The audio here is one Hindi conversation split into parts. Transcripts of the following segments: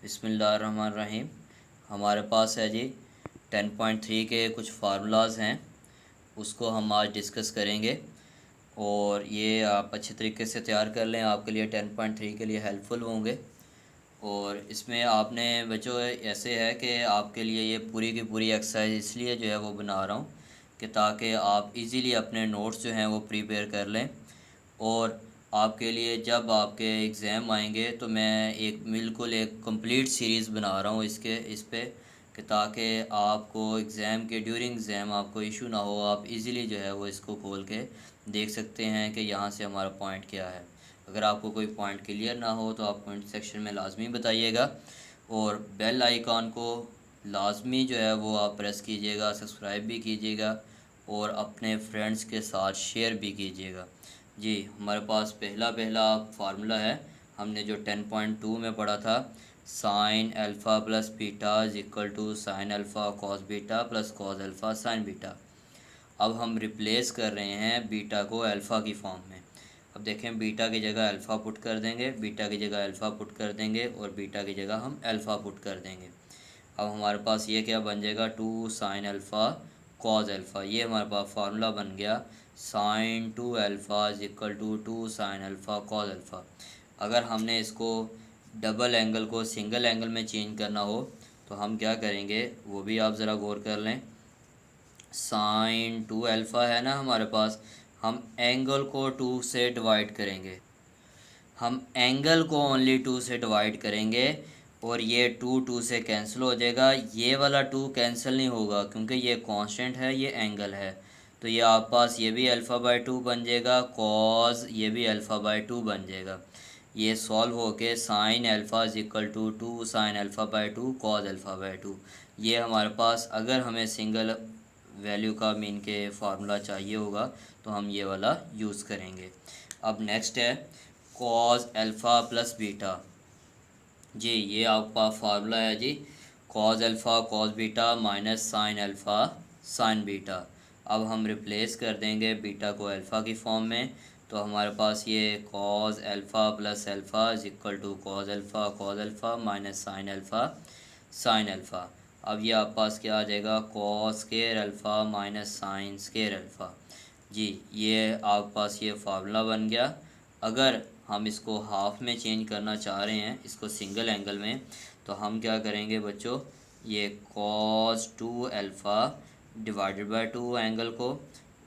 बिस्मिल्लाहिर्रहमानिर्रहीम। हमारे पास है जी 10.3 के कुछ फार्मूलाज हैं, उसको हम आज डिस्कस करेंगे और ये आप अच्छे तरीके से तैयार कर लें, आपके लिए 10.3 के लिए हेल्पफुल होंगे। और इसमें आपने बच्चों ऐसे है कि आपके लिए ये पूरी की पूरी एक्सरसाइज इसलिए जो है वो बना रहा हूँ कि ताकि आप इजीली अपने नोट्स जो हैं वो प्रिपेयर कर लें। और आपके लिए जब आपके एग्ज़ाम आएंगे तो मैं एक बिल्कुल एक कंप्लीट सीरीज़ बना रहा हूँ इस पे कि ताकि आपको एग्ज़ाम के ड्यूरिंग एग्ज़ाम आपको इशू ना हो, आप इजीली जो है वो इसको खोल के देख सकते हैं कि यहाँ से हमारा पॉइंट क्या है। अगर आपको कोई पॉइंट क्लियर ना हो तो आप कमेंट सेक्शन में लाजमी बताइएगा और बेल आइकॉन को लाजमी जो है वो आप प्रेस कीजिएगा, सब्सक्राइब भी कीजिएगा और अपने फ्रेंड्स के साथ शेयर भी कीजिएगा। जी, हमारे पास पहला पहला फार्मूला है, हमने जो 10.2 में पढ़ा था, sine alpha plus beta is equal to sine alpha cos beta plus cos alpha sine beta. अब हम रिप्लेस कर रहे हैं बीटा को अल्फ़ा की फॉर्म में। अब देखें, बीटा की जगह अल्फ़ा पुट कर देंगे, बीटा की जगह अल्फ़ा पुट कर देंगे और बीटा की जगह हम अल्फ़ा पुट कर देंगे। अब हमारे पास ये क्या बन जाएगा, 2 साइन अल्फ़ा कॉस अल्फ़ा। ये हमारे पास फार्मूला बन गया, sine 2 alpha is equal to 2 sine alpha cos alpha. अगर हमने इसको डबल एंगल को सिंगल एंगल में चेंज करना हो तो हम क्या करेंगे वो भी आप ज़रा गौर कर लें। साइन 2 अल्फ़ा है ना हमारे पास, हम एंगल को 2 से डिवाइड करेंगे, हम एंगल को ओनली 2 से डिवाइड करेंगे और ये 2 से कैंसिल हो जाएगा। ये वाला 2 कैंसिल नहीं होगा क्योंकि ये कांस्टेंट है, ये एंगल है। तो ये आप पास ये भी अल्फ़ा बाई 2 बन जाएगा, कॉस ये भी अल्फ़ा बाई 2 बन जाएगा। ये सॉल्व होके sine alpha is equal to 2 sine alpha by 2 cos alpha by 2। ये हमारे पास अगर हमें सिंगल वैल्यू का मीन के फार्मूला चाहिए होगा तो हम ये वाला यूज़ करेंगे। अब नेक्स्ट है कॉस अल्फ़ा प्लस बीटा। जी, ये आपका फार्मूला है जी, cos alpha cos beta minus sine alpha sine beta. अब हम रिप्लेस कर देंगे बीटा को अल्फ़ा की फॉर्म में, तो हमारे पास ये cos alpha plus alpha is equal to cos alpha minus sine alpha sine alpha. अब ये आप पास क्या आ जाएगा, cos square alpha minus sine square alpha. जी, ये आप पास ये फार्मूला बन गया। अगर हम इसको हाफ में चेंज करना चाह रहे हैं, इसको सिंगल एंगल में, तो हम क्या करेंगे बच्चों, ये cos 2 alpha divided by 2 angle को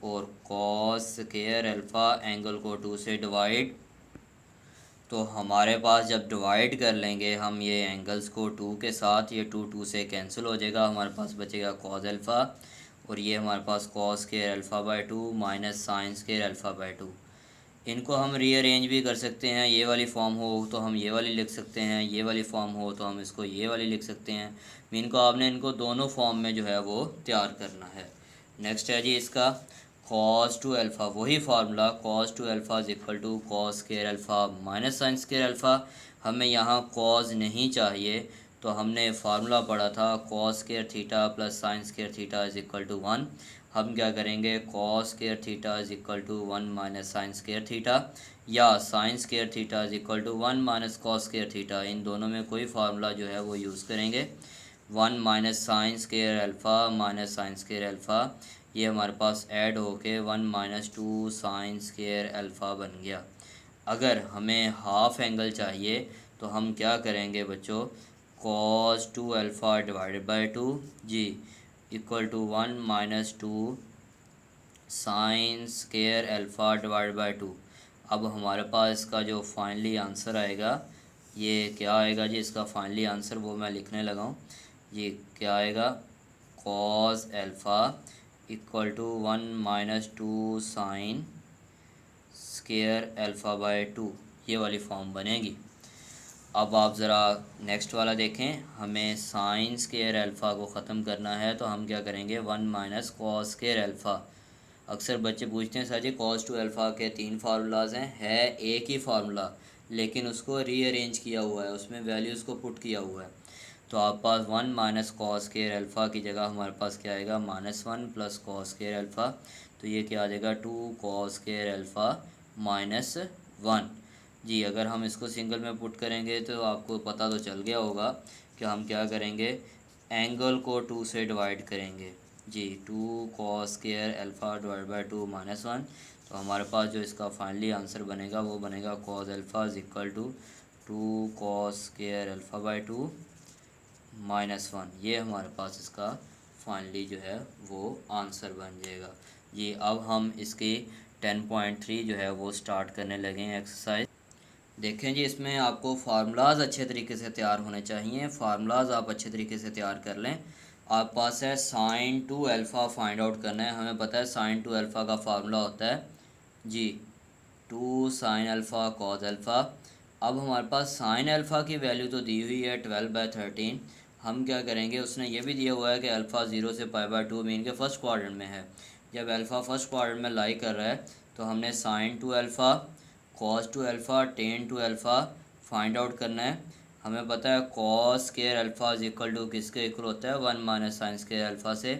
और कॉस स्केयर अल्फ़ा एंगल को 2 से डिवाइड। तो हमारे पास जब डिवाइड कर लेंगे हम ये एंगल्स को 2 के साथ, ये 2 से कैंसिल हो जाएगा, हमारे पास बचेगा कॉस अल्फ़ा और ये हमारे पास cos square alpha by 2 minus sine square alpha by 2। इनको हम रीअरेंज भी कर सकते हैं, ये वाली फॉर्म हो तो हम ये वाली लिख सकते हैं, ये वाली फॉर्म हो तो हम इसको ये वाली लिख सकते हैं। इनको आपने इनको दोनों फॉर्म में जो है वो तैयार करना है। नेक्स्ट है जी इसका कॉस 2 अल्फ़ा, वही formula cos 2 alpha is equal to cos square alpha minus sine square alpha. हमें यहाँ कॉस नहीं चाहिए तो हमने फार्मूला पढ़ा था cos square theta plus sine square theta is equal to 1। हम क्या करेंगे, cos square theta is equal to 1 minus sine square theta या sine square theta is equal to 1 minus cos square theta, इन दोनों में कोई फार्मूला जो है वो यूज़ करेंगे। 1 minus sine square alpha minus sine square alpha, ये हमारे पास ऐड होके 1 माइनस 2 साइन स्केयर अल्फ़ा बन गया। अगर हमें हाफ एंगल चाहिए तो हम क्या करेंगे बच्चों, कॉस 2 अल्फ़ा डिवाइडेड बाई 2 जी equal to 1 minus 2 sine square alpha divide by 2। अब हमारे पास इसका जो फाइनली आंसर आएगा, ये क्या आएगा जी, इसका फाइनली आंसर वो मैं लिखने लगा हूँ। ये क्या आएगा, cos alpha equal to 1 minus 2 sine square alpha by 2, ये वाली फॉर्म बनेगी। अब आप ज़रा नेक्स्ट वाला देखें, हमें साइन स्केयर अल्फ़ा को ख़त्म करना है तो हम क्या करेंगे, 1 माइनस कॉस स्केयर अल्फ़ा। अक्सर बच्चे पूछते हैं सर जी कॉस 2 अल्फ़ा के 3 फार्मूलाज हैं, है एक ही फार्मूला लेकिन उसको रीअरेंज किया हुआ है, उसमें वैल्यूज़ को पुट किया हुआ है। तो आप पास 1 माइनस कॉस स्केयर अल्फ़ा की जगह हमारे पास क्या आएगा, -1 प्लस कॉस स्केयर अल्फ़ा। तो ये क्या आ जाएगा, 2 कॉस स्केयर अल्फ़ा -1। जी अगर हम इसको सिंगल में पुट करेंगे तो आपको पता तो चल गया होगा कि हम क्या करेंगे, एंगल को 2 से डिवाइड करेंगे जी। 2 cos square alpha divide by 2 -1। तो हमारे पास जो इसका फाइनली आंसर बनेगा वो बनेगा cos alpha is equal to 2 cos square alpha by 2 -1। ये हमारे पास इसका फाइनली जो है वो आंसर बन जाएगा जी। अब हम इसकी 10.3 जो है वो स्टार्ट करने लगे हैं एक्सरसाइज। देखें जी, इसमें आपको फार्मूलाज अच्छे तरीके से तैयार होने चाहिए। फार्मूलाज आप अच्छे तरीके से तैयार कर लें। आप पास है sine two alpha find out करना है। हमें पता है साइन टू अल्फ़ा का फार्मूला होता है जी 2 साइन अल्फ़ा कॉस अल्फ़ा। अब हमारे पास साइन अल्फ़ा की वैल्यू तो दी हुई है 12/13। हम क्या करेंगे, उसने ये भी दिया हुआ है कि अल्फ़ा 0 से π/2 मीन के फर्स्ट क्वाड्रेंट में है। जब अल्फ़ा फर्स्ट क्वाड्रेंट में लाई कर रहा है तो हमने sine two alpha cos two alpha tan two alpha find out करना है। हमें पता है cos square alpha is equal to किसके इक्वल होता है, 1 माइनस साइन स्क्वायर अल्फ़ा से।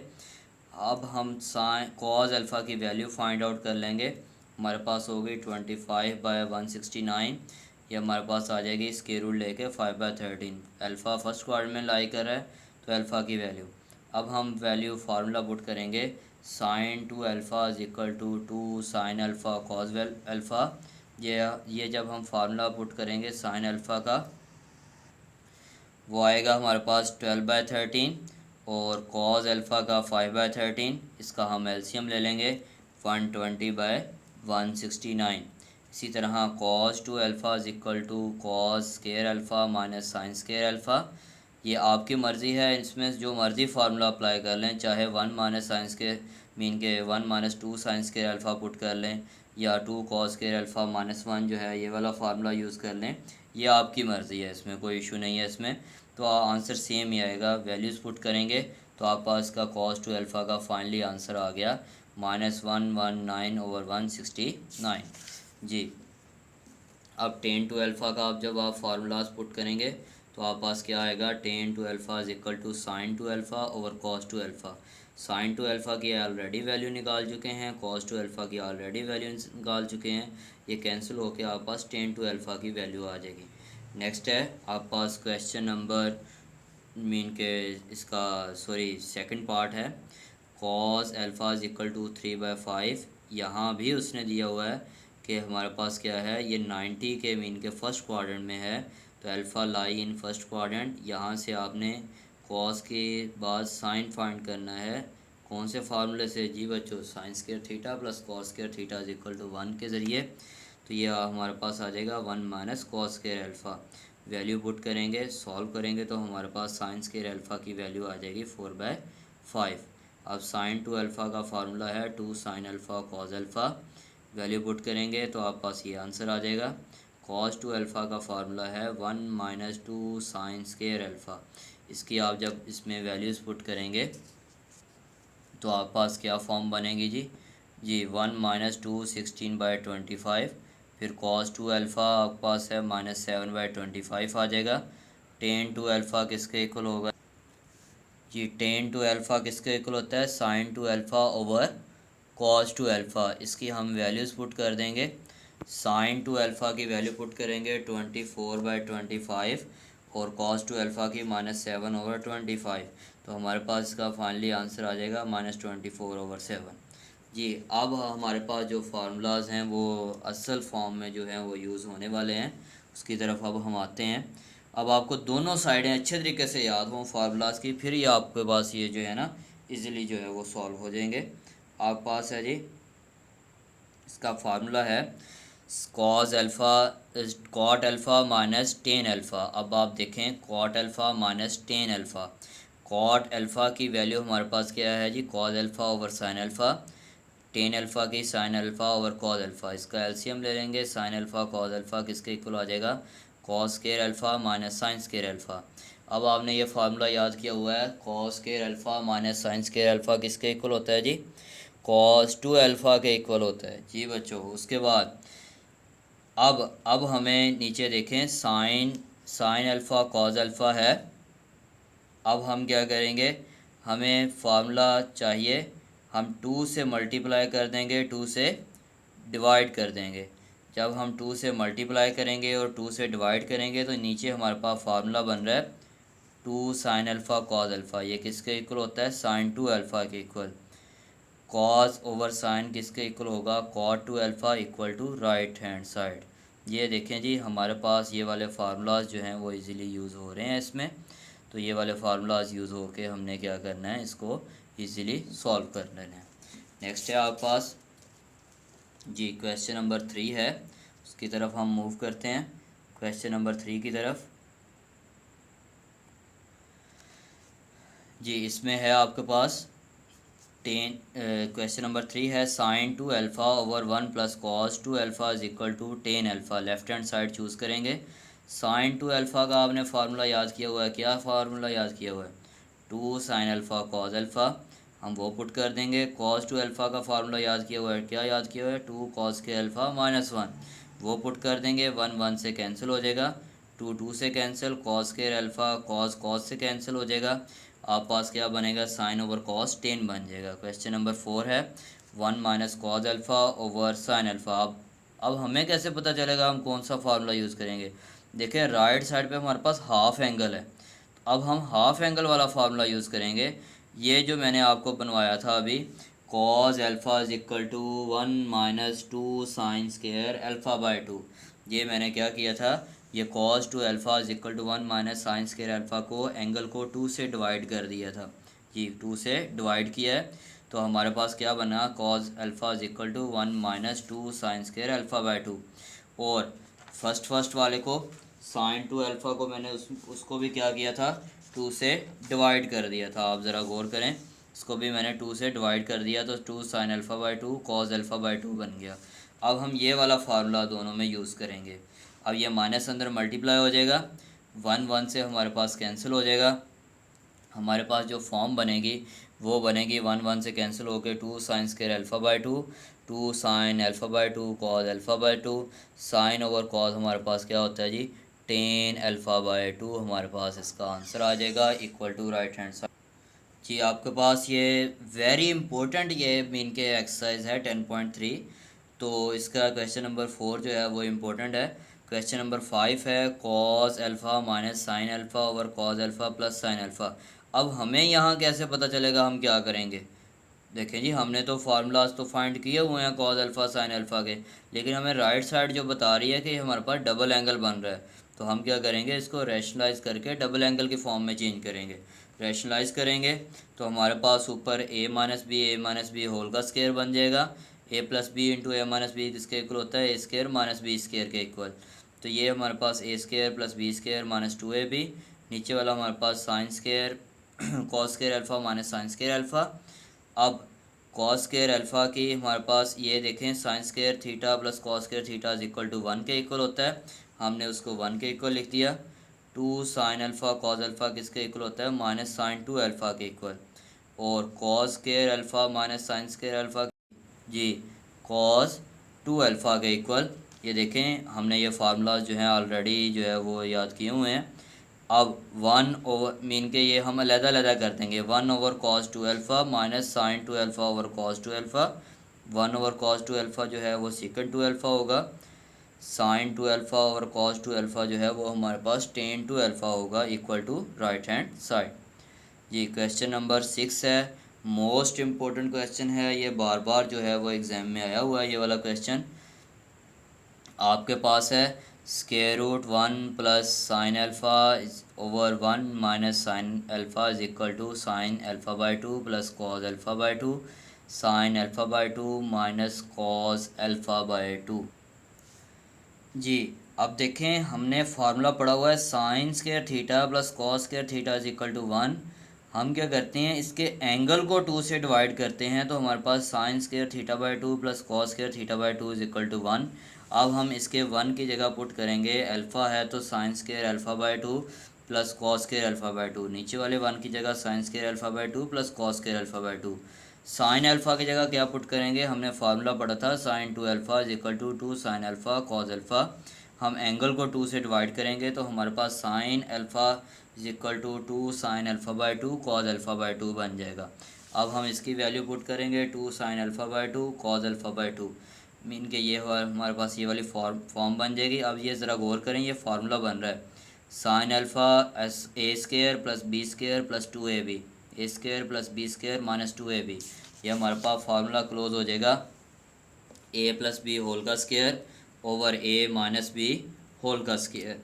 अब हम साइन कॉस अल्फ़ा की वैल्यू फाइंड आउट कर लेंगे। हमारे पास हो गई 25/169। ये हमारे पास आ जाएगी स्क्वायर रूट लेके 5/13। अल्फ़ा फर्स्ट क्वाड्रेंट में लाई कर रहा है तो अल्फ़ा की वैल्यू। अब हम वैल्यू फार्मूला पुट करेंगे, sine two alpha is equal to 2 sine alpha cos alpha. ये जब हम फार्मूला पुट करेंगे साइन अल्फ़ा का, वो आएगा हमारे पास 12/13 और कॉस अल्फ़ा का 5/13। इसका हम एलसीएम ले लेंगे 120/169। इसी तरह cos two alpha is equal to cos square alpha minus sine square alpha. ये आपकी मर्ज़ी है, इसमें जो मर्ज़ी फार्मूला अप्लाई कर लें, चाहे 1 माइनस साइंस के मीन के 1 - 2 साइंस स्क्वायर अल्फ़ा पुट कर लें या 2 कॉस स्क्वायर अल्फ़ा -1 जो है ये वाला फार्मूला यूज़ कर लें। ये आपकी मर्ज़ी है, इसमें कोई इशू नहीं है इसमें। तो आंसर सेम ही आएगा। वैल्यूज़ पुट करेंगे तो आप पास का कॉस टू अल्फ़ा का फाइनली आंसर आ गया -119/169 जी। अब टेन टू अल्फ़ा का अब जब आप फार्मूलाज पुट करेंगे तो आप पास क्या आएगा, tan two alpha is equal to sine two alpha over cos two alpha. Sine two alpha की ऑलरेडी वैल्यू निकाल चुके हैं, कॉस टू अल्फ़ा की ऑलरेडी वैल्यू निकाल चुके हैं। ये कैंसिल होकर आप पास टेन टू अल्फ़ा की वैल्यू आ जाएगी। नेक्स्ट है आप पास क्वेश्चन नंबर मीन के इसका सॉरी सेकंड पार्ट है, cos alpha is equal to 3/5। यहाँ भी उसने दिया हुआ है कि हमारे पास क्या है, ये 90 के मीन के फर्स्ट क्वाड्रेंट में है तो alpha lie in first quadrant. यहाँ से आपने कॉस के बाद साइन फाइंड करना है। कौन से फार्मूले से जी बच्चों, sine square theta plus cos square theta is equal to 1 के ज़रिए। तो ये हमारे पास आ जाएगा 1 minus cos square alpha. Value put करेंगे, सॉल्व करेंगे तो हमारे पास साइन स्क्वायर अल्फ़ा की वैल्यू आ जाएगी 4/5। अब साइन टू अल्फ़ा का फार्मूला है 2 sine alpha cos alpha. Value put करेंगे तो आप पास ये आंसर आ जाएगा। कॉस टू अल्फ़ा का फार्मूला है 1 - 2 साइन स्क्वायर अल्फ़ा। इसकी आप जब इसमें वैल्यूज़ पुट करेंगे तो आप पास क्या फॉर्म बनेगी जी 1 - 2 16/25। फिर कॉस टू अल्फ़ा आपके पास है -7/25 आ जाएगा। टेन टू अल्फ़ा किसके इक्वल होगा जी, टेन टू अल्फ़ा किसके इक्वल होता है, sine two alpha over cos two alpha. इसकी हम वैल्यूज़ पुट कर देंगे। साइन टू अल्फ़ा की वैल्यू पुट करेंगे 24/25 और कॉस टू अल्फ़ा की -7/25। तो हमारे पास इसका फाइनली आंसर आ जाएगा -24/7 जी। अब हमारे पास जो फार्मूलाज हैं वो असल फॉर्म में जो हैं वो यूज़ होने वाले हैं, उसकी तरफ अब हम आते हैं। अब आपको दोनों साइडें अच्छे तरीके से याद हों फार्मूलाज की, फिर ये आपके पास ये जो है ना इजीली जो है वो सॉल्व हो जाएंगे। आपके पास है जी, इसका फार्मूला है cos alpha cot alpha minus tan alpha. अब आप देखें cot alpha minus tan alpha. Cot alpha की वैल्यू हमारे पास क्या है जी, cos alpha over sine alpha. Tan alpha की sine alpha over cos alpha. इसका एलसीएम ले लेंगे, साइन अल्फ़ा कॉस अल्फ़ा किसके इक्वल आ जाएगा, cos square alpha minus sine square alpha. अब आपने ये फार्मूला याद किया हुआ है, cos square alpha minus sine square alpha किसके इक्वल होता है जी, कॉस टू अल्फ़ा के इक्वल होता है जी बच्चों। उसके बाद अब हमें नीचे देखें, sine sine alpha cos alpha है। अब हम क्या करेंगे, हमें फार्मूला चाहिए, हम 2 से मल्टीप्लाई कर देंगे, 2 से डिवाइड कर देंगे। जब हम 2 से मल्टीप्लाई करेंगे और 2 से डिवाइड करेंगे तो नीचे हमारे पास फार्मूला बन रहा है 2 साइन अल्फ़ा कॉज अल्फ़ा। ये किसके इक्वल होता है? साइन टू अल्फ़ा के इक्वल। कॉज ओवर साइन किसके इक्वल होगा? Cot two alpha equal to right hand side. ये देखें जी, हमारे पास ये वाले फार्मूलाज जो हैं वो इजीली यूज़ हो रहे हैं इसमें। तो ये वाले फार्मूलाज यूज़ हो के हमने क्या करना है, इसको इजीली सॉल्व कर लेना है। नेक्स्ट है आपके पास जी क्वेश्चन नंबर 3 है, उसकी तरफ हम मूव करते हैं। क्वेश्चन नंबर 3 की तरफ जी, इसमें है आपके पास क्वेश्चन नंबर 3 है sine two alpha over 1 plus cos two alpha is equal to tan alpha. Left hand side choose करेंगे। साइन टू अल्फ़ा का आपने फार्मूला याद किया हुआ है। क्या फार्मूला याद किया हुआ है? 2 साइन अल्फ़ा कॉस अल्फ़ा, हम वो पुट कर देंगे। कॉस टू अल्फ़ा का फार्मूला याद किया हुआ है। क्या याद किया हुआ है? 2 कॉस के अल्फ़ा माइनस 1, वो पुट कर देंगे। 1 1 से कैंसिल हो जाएगा, 2 2 से कैंसिल, कॉस के अल्फ़ा कॉस कॉस से कैंसिल हो जाएगा। आप पास क्या बनेगा? साइन ओवर कॉस 10 बन जाएगा। क्वेश्चन नंबर 4 है 1 minus cos alpha over sine alpha. अब हमें कैसे पता चलेगा हम कौन सा फार्मूला यूज़ करेंगे? देखें राइट साइड पे हमारे पास हाफ एंगल है, अब हम हाफ एंगल वाला फार्मूला यूज़ करेंगे। ये जो मैंने आपको बनवाया था अभी, cos alpha is equal to 1 minus 2 sine square alpha by 2। ये मैंने क्या किया था, ये cos two alpha is equal to 1 minus sine square alpha को एंगल को 2 से डिवाइड कर दिया था जी, 2 से डिवाइड किया है। तो हमारे पास क्या बना? Cos alpha is equal to 1 minus 2 sine square alpha by 2। और फर्स्ट वाले को साइन टू अल्फ़ा को मैंने उसको भी क्या किया था? 2 से डिवाइड कर दिया था। आप ज़रा गौर करें, इसको भी मैंने 2 से डिवाइड कर दिया तो 2 sine alpha by 2 cos alpha by 2 बन गया। अब हम ये वाला फार्मूला दोनों में यूज़ करेंगे। अब ये माइनस अंदर मल्टीप्लाई हो जाएगा, 1 1 से हमारे पास कैंसिल हो जाएगा। हमारे पास जो फॉर्म बनेगी वो बनेगी 1 1 से कैंसिल होकर 2 sine square alpha by 2, 2 sine alpha by 2 cos alpha by 2। Sine over cos हमारे पास क्या होता है जी? Tan alpha by 2। हमारे पास इसका आंसर आ जाएगा equal to right hand side. जी आपके पास ये वेरी इंपॉर्टेंट ये मीन के एक्सरसाइज है 10.3। तो इसका क्वेश्चन नंबर 4 जो है वो इम्पोर्टेंट है। क्वेश्चन नंबर 5 है cos alpha minus sine alpha over cos alpha plus sine alpha. अब हमें यहाँ कैसे पता चलेगा हम क्या करेंगे? देखें जी, हमने तो फार्मूलाज तो फाइंड किए हुए हैं कॉज अल्फ़ा साइन अल्फ़ा के, लेकिन हमें राइट साइड जो बता रही है कि हमारे पास डबल एंगल बन रहा है। तो हम क्या करेंगे? इसको रैशनलाइज करके डबल एंगल की फॉर्म में चेंज करेंगे। रैशनलाइज करेंगे तो हमारे पास ऊपर ए माइनस बी होल का स्केयर बन जाएगा। ए plus B into A minus B किसके इक्वल होता है? A square minus B square के इक्वल। तो ये हमारे पास A square plus B square minus 2ab। नीचे वाला हमारे पास sine square cos square alpha minus sine square alpha. अब कॉस स्केयर अल्फ़ा की हमारे पास ये देखें sine square theta plus cos square theta is equal to 1 के इक्वल होता है। हमने उसको 1 के इक्वल लिख दिया। 2 साइन अल्फ़ा कॉस अल्फ़ा किसके इक्वल होता है? माइनस साइन टू अल्फ़ा के इक्वल। और cos square alpha minus sine square alpha जी कॉस टू अल्फ़ा के इक्वल। ये देखें हमने ये फार्मूलाज जो हैं ऑलरेडी जो है वो याद किए हुए हैं। अब 1 ओवर मीन के ये हम अलग-अलग कर देंगे। 1 over cos two alpha minus sine two alpha over cos two alpha. 1 over cos two alpha जो है वो सेकंड टू अल्फ़ा होगा। Sine two alpha over cos two alpha जो है वो हमारे पास टेन टू अल्फ़ा होगा equal to right hand side. जी क्वेश्चन नंबर 6 है, मोस्ट इम्पोर्टेंट क्वेश्चन है। ये बार बार जो है वो एग्ज़ाम में आया हुआ है ये वाला क्वेश्चन। आपके पास है square root 1 plus sine alpha over 1 minus sine alpha is equal to sine alpha by 2 plus cos alpha by 2 sine alpha by 2 minus cos alpha by 2। जी अब देखें हमने फार्मूला पढ़ा हुआ है sine square theta plus cos square theta is equal to 1। हम क्या करते हैं? इसके एंगल को 2 से डिवाइड करते हैं तो हमारे पास sine square theta by 2 plus cos square theta by 2 is equal to 1। अब हम इसके 1 की जगह पुट करेंगे। अल्फ़ा है तो sine square alpha by 2 plus cos square alpha by 2। नीचे वाले 1 की जगह sine square alpha by 2 plus cos square alpha by 2। Sine alpha की जगह क्या पुट करेंगे? हमने फार्मूला पढ़ा था sine two alpha is equal to 2 sine alpha cos alpha. हम एंगल को 2 से डिवाइड करेंगे तो हमारे पास sine alpha is equal to 2 sine alpha by 2 cos alpha by 2 बन जाएगा। अब हम इसकी वैल्यू पुट करेंगे 2 sine alpha by 2 cos alpha by 2। Mean के ये हमारे पास ये वाली फॉर्म बन जाएगी। अब ये ज़रा गौर करें, ये फार्मूला बन रहा है sine alpha as a square plus B square plus 2ab, a square plus B square minus 2ab। ये हमारे पास फार्मूला क्लोज हो जाएगा ए प्लस बी होल का square over a minus B whole का स्केयर।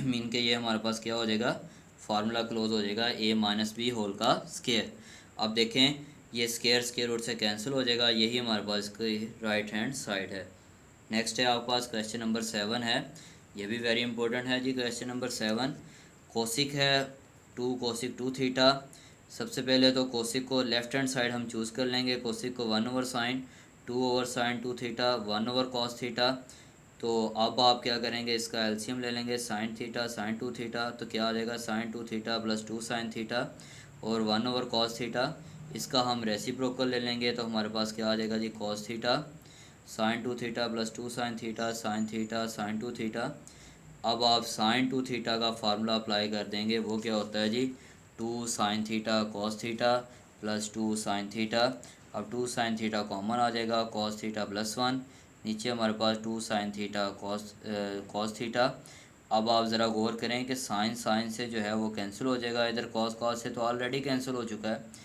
मीन के ये हमारे पास क्या हो जाएगा, फार्मूला क्लोज हो जाएगा ए माइनस बी होल का स्केयर। अब देखें ये स्केयर रूट से कैंसिल हो जाएगा, यही हमारे पास इसकी राइट हैंड साइड है। नेक्स्ट है आपके पास क्वेश्चन नंबर 7 है, ये भी वेरी इंपॉर्टेंट है जी। क्वेश्चन नंबर 7 कोसिक है 2 कोसिक 2 थीटा। सबसे पहले तो कोसिक को लेफ्ट हैंड साइड हम चूज़ कर लेंगे। कोसिक को 1 over sine 2 over sine 2 theta 1 over cos theta. तो अब आप क्या करेंगे, इसका एलसीएम ले लेंगे साइन थीटा साइन 2 थीटा। तो क्या आ जाएगा sine 2 theta plus 2 sine theta और 1 ओवर कॉस थीटा। इसका हम रेसिप्रोकल ले लेंगे तो हमारे पास क्या आ जाएगा जी, cos theta sine 2 theta plus 2 sine theta sine 2 theta. अब आप साइन 2 थीटा का फार्मूला अप्लाई कर देंगे, वो क्या होता है जी 2 sine theta cos theta plus 2 sine theta. अब 2 साइन थीटा कॉमन आ जाएगा, कॉस थीटा प्लस 1, नीचे हमारे पास 2 साइन थीटा कॉस थीटा। अब आप ज़रा गौर करें कि साइन साइन से जो है वो कैंसिल हो जाएगा, इधर कॉस कॉस से तो ऑलरेडी कैंसिल हो चुका है,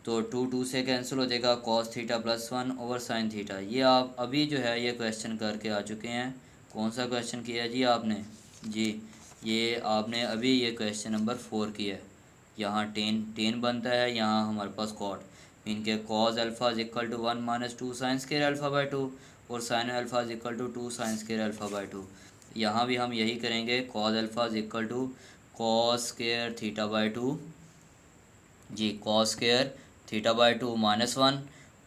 तो 2 2 से कैंसिल हो जाएगा, cos theta plus 1 over sine theta. ये आप अभी जो है ये क्वेश्चन करके आ चुके हैं। कौन सा क्वेश्चन किया जी आपने जी, ये आपने अभी ये क्वेश्चन नंबर 4 किया है। यहाँ टेन बनता है, यहाँ हमारे पास कॉट इनके cos alpha is equal to 1 minus 2 sine square alpha by 2 और sine alpha is equal to 2 sine square alpha by 2। यहाँ भी हम यही करेंगे, cos alpha is equal to cos square theta by 2 जी, cos square theta by 2 minus 1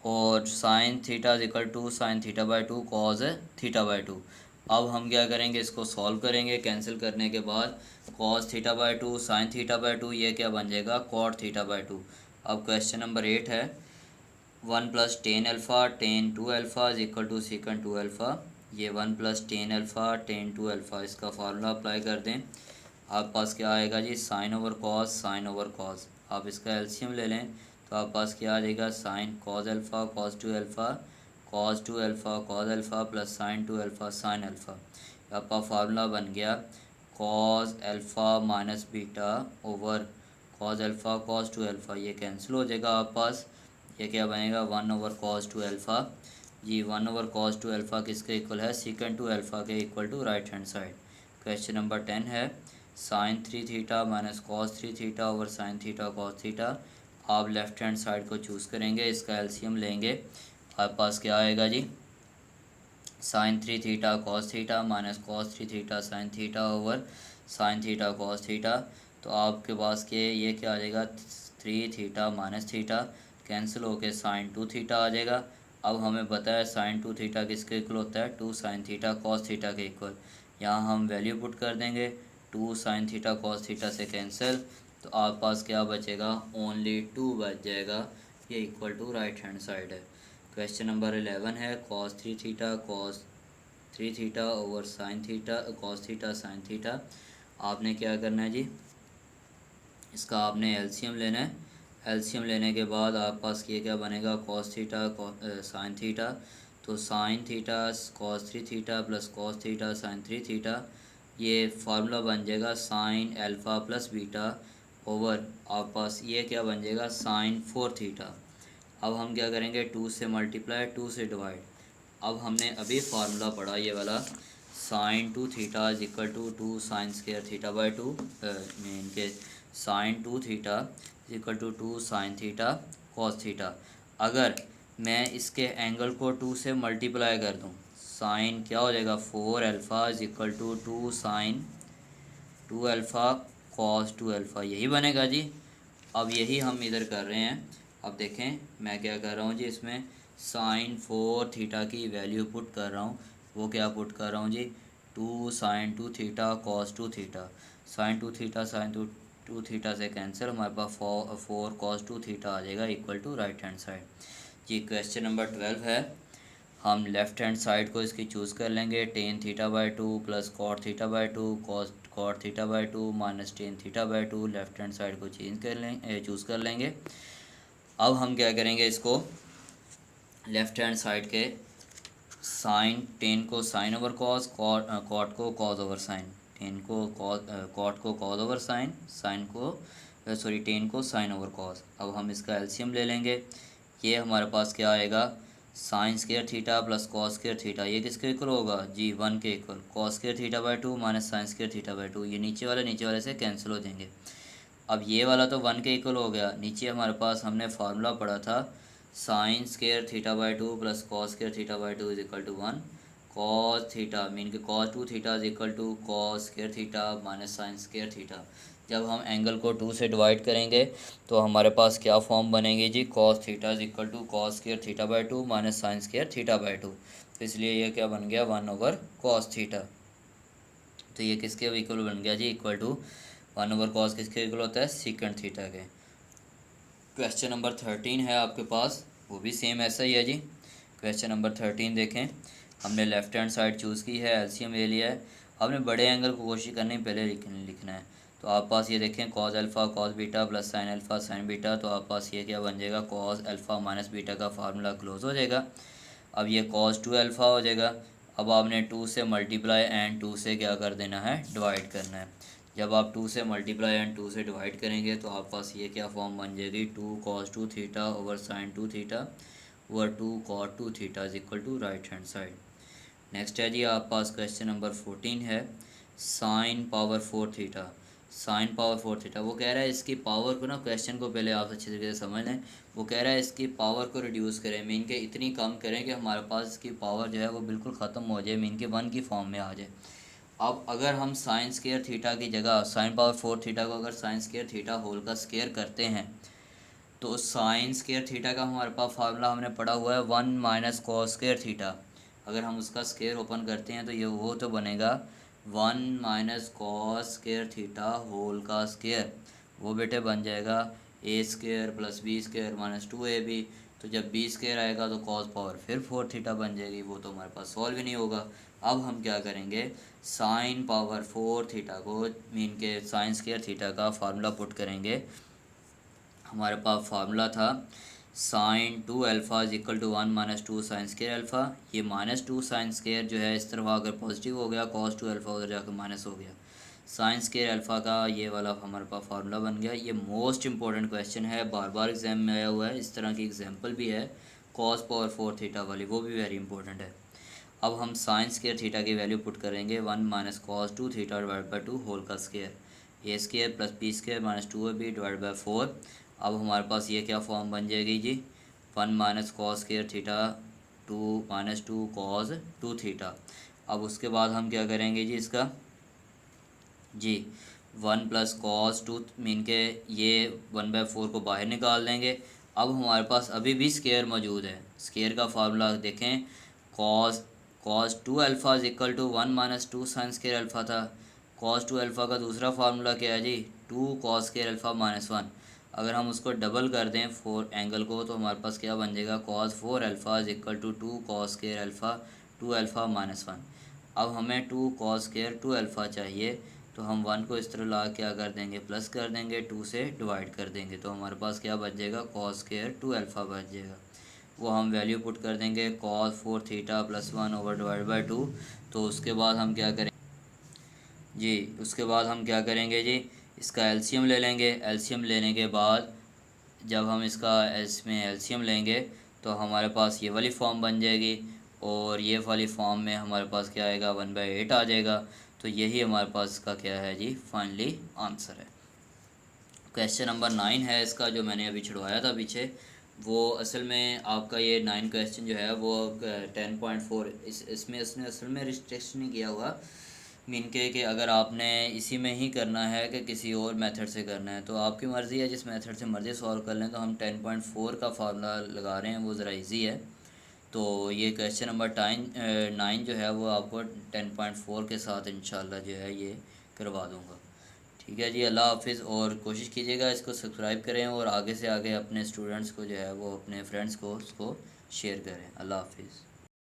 और sine theta is equal to sine theta by 2 cos theta by 2। अब हम क्या करेंगे, इसको सॉल्व करेंगे। कैंसिल करने के बाद cos theta by 2 sine theta by 2 ये क्या बन जाएगा, कॉट थीटा बाई 2। अब क्वेश्चन नंबर 8 है 1 plus tan alpha tan 2 alpha is equal to secant 2 alpha. ये 1 plus tan alpha tan 2 alpha, इसका फार्मूला अप्लाई कर दें। आपके पास क्या आएगा जी, sine over cos sine over cos. आप इसका एलसीएम ले लें तो आपके पास क्या आ जाएगा, sine cos alpha cos 2 alpha cos 2 alpha cos alpha plus sine 2 alpha sine alpha. आपका फार्मूला बन गया cos alpha minus beta over cos alpha cos 2 alpha. ये कैंसिल हो जाएगा, आपके पास ये क्या बनेगा 1 ओवर कॉस 2 अल्फ़ा। जी 1 ओवर कॉस 2 अल्फ़ा किसके इक्वल है, सीकन 2 अल्फ़ा के equal to right hand side. Question number 10 है sine 3 theta minus cos 3 theta over sine theta cos theta. आप लेफ़्ट हैंड साइड को चूज़ करेंगे, इसका एलसीएम लेंगे। आपके पास क्या आएगा जी, sine 3 theta cos theta minus cos 3 theta sine theta over sine theta cos theta. तो आपके पास के ये क्या आ जाएगा 3 थीटा माइनस थीटा कैंसिल होके साइन 2 थीटा आ जाएगा। अब हमें पता है साइन 2 थीटा किसके इक्वल होता है, 2 साइन थीटा कॉस थीटा के इक्वल। यहाँ हम वैल्यू पुट कर देंगे, 2 साइन थीटा कॉस थीटा से कैंसिल, तो आपके पास क्या बचेगा, ओनली 2 बच जाएगा। ये equal to right hand side है। क्वेश्चन नंबर 11 है cos 3 theta cos 3 theta over sine theta cos theta sine theta. आपने क्या करना है जी, इसका आपने एलसीएम लेना है। एलसीएम लेने के बाद आपके पास ये क्या बनेगा, कॉस थीटा साइन थीटा। तो sign theta cos 3 theta plus cos theta sign 3 theta. ये फार्मूला बन जाएगा sign alpha plus beta over आपके पास ये क्या बन जाएगा साइन 4 थीटा। अब हम क्या करेंगे, 2 से मल्टीप्लाई 2 से डिवाइड। अब हमने अभी फार्मूला पढ़ा ये वाला sine 2 theta is equal to 2 sine square theta by 2 mean के sine 2 theta is equal to 2 sine theta cos theta. अगर मैं इसके एंगल को 2 से मल्टीप्लाई कर दूं, साइन क्या हो जाएगा 4 alpha is equal to 2 sine 2 alpha cos 2 alpha, यही बनेगा जी। अब यही हम इधर कर रहे हैं। अब देखें मैं क्या कर रहा हूँ जी, इसमें साइन 4 थीटा की वैल्यू पुट कर रहा हूँ। वो क्या पुट कर रहा हूँ जी, 2 sine 2 theta cos 2 theta. Sine 2 theta sine 2 theta से कैंसिल, हमारे पास 4 कॉस 2 थीटा आ जाएगा equal to right hand side. जी क्वेश्चन नंबर 12 है, हम लेफ़्ट हैंड साइड को इसकी चूज़ कर लेंगे, tan theta by 2 plus cot theta by 2 cot theta by 2 minus tan theta by 2। Left hand side को चूज़ कर लेंगे। अब हम क्या करेंगे, इसको लेफ़्ट हैंड साइड के साइन 10 को साइन ओवर कॉस, कॉट को कॉस ओवर साइन, 10 को कॉट को कॉस ओवर साइन, साइन को 10 को साइन ओवर कॉस। अब हम इसका एलसीएम ले लेंगे। ये हमारे पास क्या आएगा, sign square theta plus cos square theta, ये किसके इक्वल होगा जी, 1 के equal. Cos square theta by 2 minus sine square theta by 2, ये नीचे वाले से कैंसिल हो जाएंगे। अब ये वाला तो 1 के इक्वल हो गया। नीचे हमारे पास हमने फार्मूला पढ़ा था sine square theta by 2 plus cos square theta by 2 is equal to 1। Cos theta mean के cos 2 theta is equal to cos square theta minus sine square theta. जब हम एंगल को 2 से डिवाइड करेंगे तो हमारे पास क्या फॉर्म बनेगी जी, cos theta is equal to cos square theta by 2 minus sine square theta by 2। तो इसलिए ये क्या बन गया, 1 ओवर कॉस थीटा। तो ये किसके इक्वल बन गया जी, इक्वल टू 1 ओवर कॉस किसके इक्वल होता है, सीकेंट थीटा के। क्वेश्चन नंबर 13 है आपके पास, वो भी सेम ऐसा ही है जी। क्वेश्चन नंबर 13 देखें, हमने लेफ्ट हैंड साइड चूज़ की है, एलसीएम ले लिया है। आपने बड़े एंगल को कोशिश करनी पहले लिखना है। तो आप पास ये देखें cos alpha cos beta plus sine alpha sine beta, तो आप पास ये क्या बन जाएगा, कॉस अल्फ़ा माइनस बीटा का फार्मूला क्लोज हो जाएगा। अब ये कॉस 2 अल्फ़ा हो जाएगा। अब आपने 2 से मल्टीप्लाई एंड 2 से क्या कर देना है, डिवाइड करना है। जब आप 2 से मल्टीप्लाई एंड 2 से डिवाइड करेंगे तो आप पास ये क्या फॉर्म बन जाएगी, 2 cos 2 theta over sine 2 theta over 2 cot 2 theta is equal to right hand side. Next है जी आप पास क्वेश्चन नंबर 14 है, sine power 4 theta. Sine power 4 theta, वो कह रहा है इसकी पावर को ना, क्वेश्चन को पहले आप अच्छे तरीके से समझ लें। वो कह रहा है इसकी पावर को रिड्यूस करें, मीन के इतनी कम करें कि हमारे पास इसकी पावर जो है वो बिल्कुल ख़त्म हो जाए, मीन के 1 की फॉर्म में आ जाए। अब अगर हम साइन स्क्वायर थीटा की जगह साइन पावर 4 थीटा को अगर साइन स्क्वायर थीटा होल का स्क्वायर करते हैं तो साइन स्क्वायर थीटा का हमारे पास फार्मूला हमने पढ़ा हुआ है 1 माइनस कॉस स्क्वायर थीटा। अगर हम उसका स्क्वायर ओपन करते हैं तो ये वो तो बनेगा 1 minus cos square theta whole का स्क्वायर, वो बेटे बन जाएगा A square plus B square minus 2ab। तो जब बी स्क्वायर आएगा तो कॉस पावर फिर 4 थीटा बन जाएगी, वो तो हमारे पास सॉल्व ही नहीं होगा। अब हम क्या करेंगे, साइन पावर 4 थीटा को मीन के साइन स्क्वायर थीटा का फार्मूला पुट करेंगे। हमारे पास फार्मूला था sine 2 alpha is equal to 1 minus 2 sine square alpha. ये माइनस 2 साइन स्क्वायर जो है इस तरफ अगर पॉजिटिव हो गया, कॉस 2 अल्फ़ा उधर जाकर माइनस हो गया, साइन स्क्वायर अल्फ़ा का ये वाला हमारे पास फार्मूला बन गया। ये मोस्ट इंपॉर्टेंट क्वेश्चन है, बार बार एग्जाम में आया हुआ है। इस तरह की एग्जाम्पल भी है कॉस पावर 4 थीटा वाली, वो भी वेरी इंपॉर्टेंट है। अब हम साइन स्क्वायर थीटा की वैल्यू पुट करेंगे 1 minus cos 2 theta divide by 2 whole का square, A square plus B square minus 2ab divide by 4। अब हमारे पास ये क्या फॉर्म बन जाएगी जी, 1 minus cos square theta 2 minus 2 cos 2 theta. अब उसके बाद हम क्या करेंगे जी, इसका जी 1 प्लस कॉस 2 मीन के ये 1/4 को बाहर निकाल देंगे। अब हमारे पास अभी भी स्क्वायर मौजूद है। स्क्वायर का फार्मूला देखें, cos cos 2 alpha is equal to 1 minus 2 sine square alpha था। कॉस 2 अल्फ़ा का दूसरा फार्मूला क्या है जी, 2 कॉस स्क्वायर अल्फ़ा माइनस 1। अगर हम उसको डबल कर दें 4 एंगल को तो हमारे पास क्या बन जाएगा, cos 4 alpha is equal to 2 cos square alpha 2 alpha minus 1। अब हमें 2 कॉस स्क्वायर 2 अल्फ़ा चाहिए, तो हम 1 को इस तरह ला क्या कर देंगे, प्लस कर देंगे, 2 से डिवाइड कर देंगे, तो हमारे पास क्या बच जाएगा, कॉस स्क्वायर 2 अल्फ़ा बच जाएगा। वो हम वैल्यू पुट कर देंगे cos 4 theta plus 1 over divide by 2। तो उसके बाद हम क्या करें जी, उसके बाद हम क्या करेंगे जी, इसका एलसीएम ले लेंगे। एलसीएम लेने के बाद जब हम इसमें एलसीएम लेंगे तो हमारे पास ये वाली फॉर्म बन जाएगी, और ये वाली फॉर्म में हमारे पास क्या आएगा, 1/8 आ जाएगा। तो यही हमारे पास इसका क्या है जी, फाइनली आंसर है। क्वेश्चन नंबर 9 है इसका, जो मैंने अभी छुड़वाया था पीछे, वो असल में आपका ये 9 क्वेश्चन जो है वो 10.4 इसमें इसने असल में रिस्ट्रिक्शन नहीं किया हुआ, मीन के कि अगर आपने इसी में ही करना है कि किसी और मेथड से करना है तो आपकी मर्ज़ी है, जिस मेथड से मर्ज़ी सॉल्व कर लें। तो हम 10.4 का फार्मूला लगा रहे हैं, वो ज़रा इजी है। तो ये क्वेश्चन नंबर 9 जो है वो आपको 10.4 के साथ इंशाल्लाह जो है ये करवा दूँगा। ठीक है जी, अल्लाह हाफिज़। और कोशिश कीजिएगा इसको सब्सक्राइब करें और आगे से आगे अपने स्टूडेंट्स को जो है वो अपने फ्रेंड्स को उसको शेयर करें। अल्लाह हाफिज़।